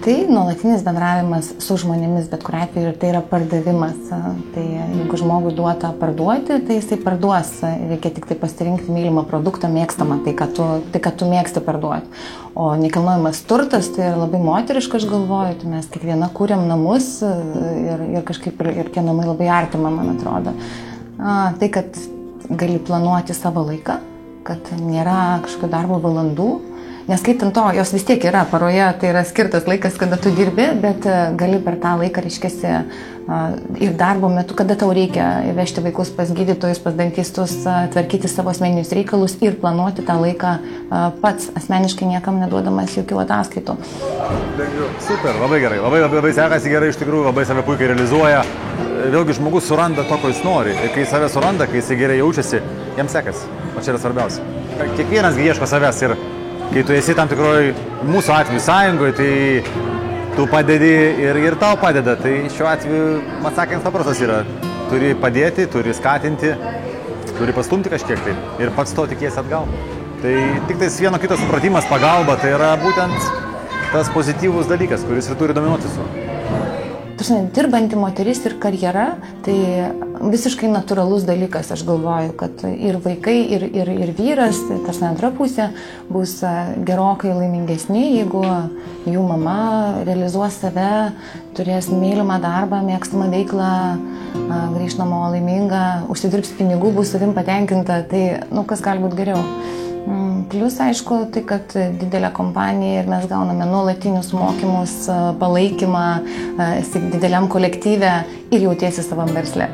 Tai nuolatinis bendravimas su žmonėmis, bet kuriuo atveju ir tai yra pardavimas. Tai jeigu žmogui duota parduoti, tai jisai parduos. Reikia tik tai pasirinkti mylimą produktą, mėgstamą, tai kad tu mėgsti parduoti. O nekilnojamas turtas tai yra labai moteriška, aš galvoju, tai mes kiekviena kūrėm namus ir kažkaip ir tie namai labai artima, man atrodo. Tai, kad gali planuoti savo laiką, kad nėra kažkokio darbo valandų. Neskaitant to, jos vis tiek yra paroje, tai yra skirtas laikas, kada tu dirbi, bet gali per tą laiką reiškiasi ir darbo metu, kada tau reikia vežti vaikus pas gydytojus, pas dantistus, tvarkyti savo asmeninius reikalus ir planuoti tą laiką pats, asmeniškai niekam neduodamas jokių ataskaitų. Super, labai gerai, labai sekasi gerai, iš tikrųjų labai save puikiai realizuoja. Vėlgi žmogus suranda to, ko jis nori. Ir kai save suranda, kai jis gerai jaučiasi, jam sekasi. O čia yra svarbiausia. Kiekvienas ieško savęs ir kai tu esi tam tikroj mūsų atveju sąjungoje, tai tu padedi ir tau padeda. Tai šiuo atveju atsakymas paprastas yra. Turi padėti, turi skatinti, turi pastumti kažkiek tai ir pats to tikiesi atgal. Tai tik tais vieno kito supratimas, pagalba, tai yra būtent tas pozityvus dalykas, kuris ir turi dominuoti su. Dirbanti moteris ir karjera, tai visiškai natūralus dalykas, aš galvoju, kad ir vaikai, ir vyras, tas antra pusė, bus gerokai laimingesni, jeigu jų mama realizuos save, turės mylimą darbą, mėgstamą veiklą, grįš namo laiminga, užsidirbs pinigų, bus savim patenkinta, tai kas gali būti geriau. Plius, aišku, tai, kad didelė kompanija ir mes gauname nuolatinius mokymus, palaikymą, esi dideliam kolektyve ir jautiesi savam versle.